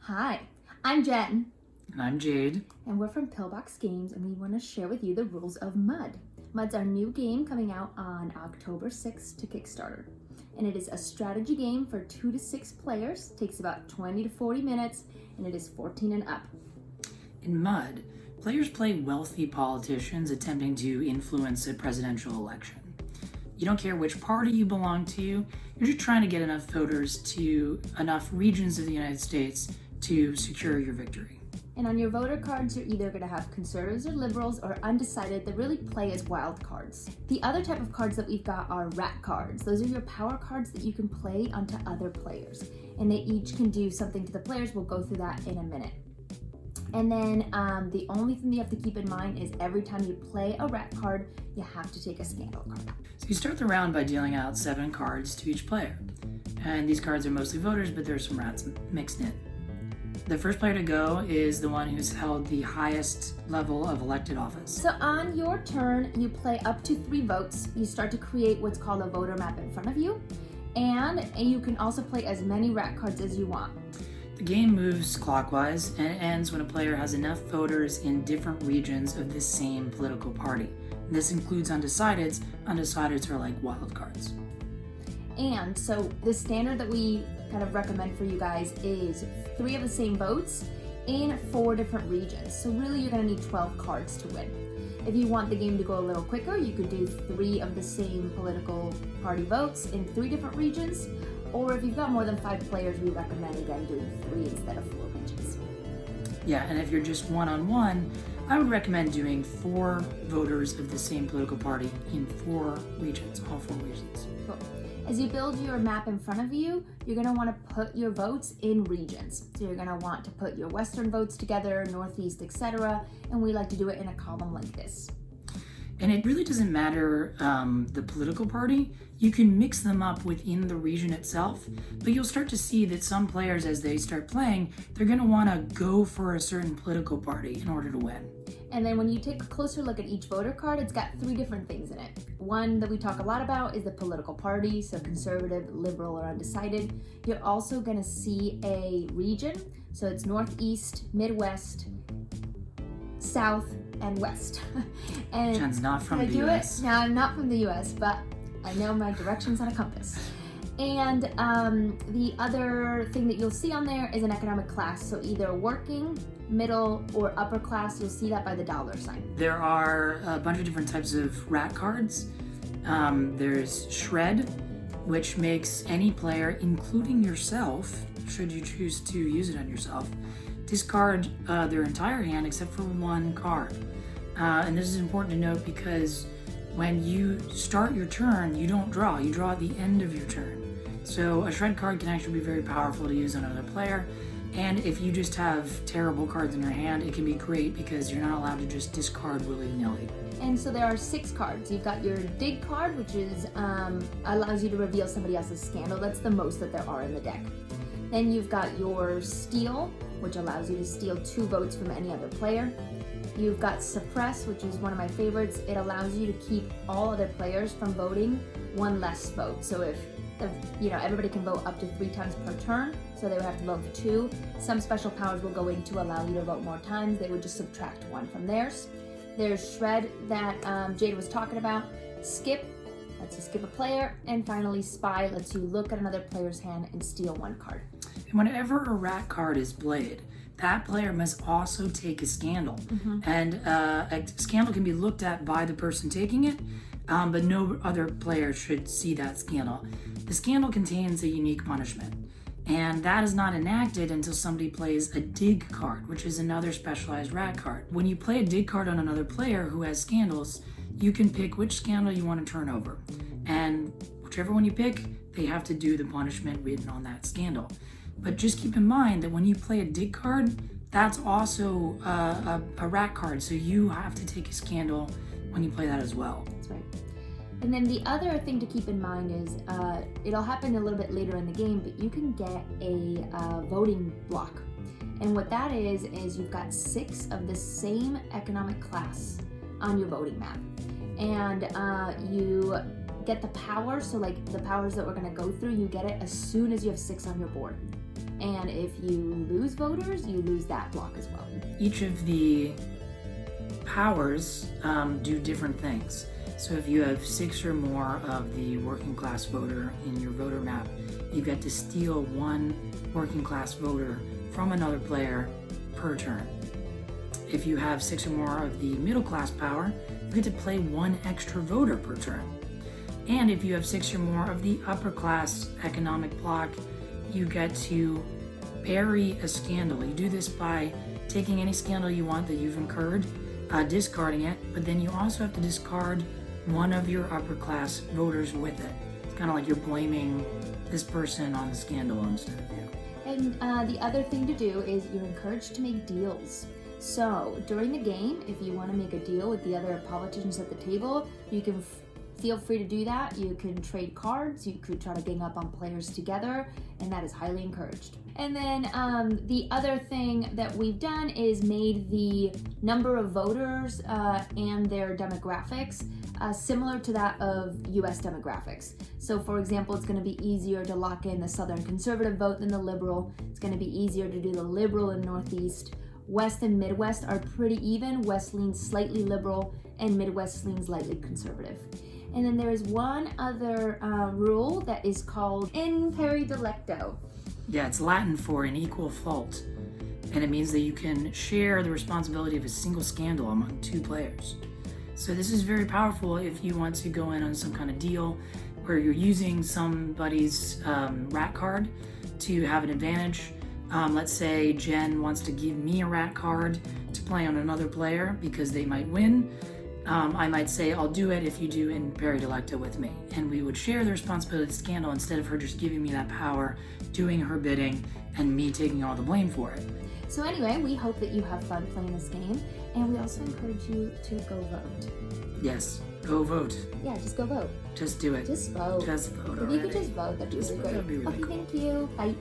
Hi, I'm Jen. And I'm Jade. And we're from Pillbox Games, and we want to share with you the rules of Mud. Mud's our new game coming out on October 6th to Kickstarter. And it is a strategy game for 2 to 6 players, takes about 20 to 40 minutes, and it is 14 and up. In Mud, players play wealthy politicians attempting to influence a presidential election. You don't care which party you belong to, you're just trying to get enough voters to enough regions of the United States to secure your victory. And on your voter cards, you're either going to have conservatives or liberals or undecided that really play as wild cards. The other type of cards that we've got are rat cards. Those are your power cards that you can play onto other players. And they each can do something to the players. We'll go through that in a minute. And then the only thing you have to keep in mind is every time you play a rat card, you have to take a scandal card. So you start the round by dealing out 7 cards to each player. And these cards are mostly voters, but there's some rats mixed in. The first player to go is the one who's held the highest level of elected office. So on your turn, you play up to 3 votes. You start to create what's called a voter map in front of you. And you can also play as many rat cards as you want. The game moves clockwise and it ends when a player has enough voters in different regions of the same political party. And this includes undecideds. Undecideds are like wild cards. And so the standard that we kind of recommend for you guys is 3 of the same votes in 4 different regions. So really you're going to need 12 cards to win. If you want the game to go a little quicker, you could do 3 of the same political party votes in 3 different regions. Or if you've got more than 5 players, we recommend again doing 3 instead of 4 regions. Yeah, and if you're just one-on-one, I would recommend doing 4 voters of the same political party in 4 regions, all 4 regions. Cool. As you build your map in front of you, you're going to want to put your votes in regions. So you're going to want to put your western votes together, northeast, etc. And we like to do it in a column like this. And it really doesn't matter the political party. You can mix them up within the region itself, but you'll start to see that some players, as they start playing, they're going to want to go for a certain political party in order to win. And then when you take a closer look at each voter card, it's got 3 different things in it. One that we talk a lot about is the political party, so conservative, liberal, or undecided. You're also going to see a region, so it's northeast, midwest, south, and west. And Jen's not from the US. No, I'm not from the US, but I know my directions on a compass. And the other thing that you'll see on there is an economic class. So either working, middle, or upper class. You'll see that by the $sign. There are a bunch of different types of rat cards. There's Shred, which makes any player, including yourself, should you choose to use it on yourself, discard their entire hand except for 1 card. And this is important to note because when you start your turn, you don't draw. You draw at the end of your turn. So a shred card can actually be very powerful to use on another player. And if you just have terrible cards in your hand, it can be great because you're not allowed to just discard willy-nilly. And so there are 6 cards. You've got your dig card, which is allows you to reveal somebody else's scandal. That's the most that there are in the deck. Then you've got your steal, which allows you to steal 2 votes from any other player. You've got suppress, which is one of my favorites. It allows you to keep all other players from voting 1 less vote. So if everybody can vote up to 3 times per turn, so they would have to vote 2. Some special powers will go in to allow you to vote more times. They would just subtract 1 from theirs. There's shred that Jade was talking about. Skip lets you skip a player. And finally, spy lets you look at another player's hand and steal 1 card. And whenever a rat card is played, that player must also take a scandal. Mm-hmm. And a scandal can be looked at by the person taking it, but no other player should see that scandal. The scandal contains a unique punishment, and that is not enacted until somebody plays a dig card, which is another specialized rat card. When you play a dig card on another player who has scandals, you can pick which scandal you want to turn over. And whichever one you pick, they have to do the punishment written on that scandal. But just keep in mind that when you play a dig card, that's also a rat card, so you have to take a scandal when you play that as well. That's right. And then the other thing to keep in mind is it'll happen a little bit later in the game, but you can get a voting block. And what that is you've got 6 of the same economic class on your voting map. And you get the power, so like the powers that we're going to go through, you get it as soon as you have 6 on your board. And if you lose voters, you lose that block as well. Each of the powers do different things. So if you have 6 or more of the working class voter in your voter map, you get to steal 1 working class voter from another player per turn. If you have 6 or more of the middle class power, you get to play 1 extra voter per turn. And if you have 6 or more of the upper class economic block, you get to bury a scandal. You do this by taking any scandal you want that you've incurred, discarding it, but then you also have to discard 1 of your upper class voters with it. It's kind of like you're blaming this person on the scandal instead of you. And the other thing to do is you're encouraged to make deals. So during the game, if you want to make a deal with the other politicians at the table, you can feel free to do that. You can trade cards, you could try to gang up on players together, and that is highly encouraged. And then the other thing that we've done is made the number of voters and their demographics similar to that of US demographics. So for example, it's going to be easier to lock in the Southern conservative vote than the liberal. It's going to be easier to do the liberal in Northeast. West and Midwest are pretty even. West leans slightly liberal and Midwest leans slightly conservative. And then there is one other rule that is called in pari delicto. Yeah, it's Latin for an equal fault. And it means that you can share the responsibility of a single scandal among 2 players. So this is very powerful if you want to go in on some kind of deal where you're using somebody's rat card to have an advantage. Let's say Jen wants to give me a rat card to play on another player because they might win. I might say, I'll do it if you do in pari delicto with me. And we would share the responsibility of the scandal instead of her just giving me that power, doing her bidding, and me taking all the blame for it. So anyway, we hope that you have fun playing this game, and we also encourage you to go vote. Yes, go vote. Yeah, just go vote. Just do it. Just vote. Just vote If already. you could just vote, that'd be really great. That'd be really Okay, cool. thank you. Bye.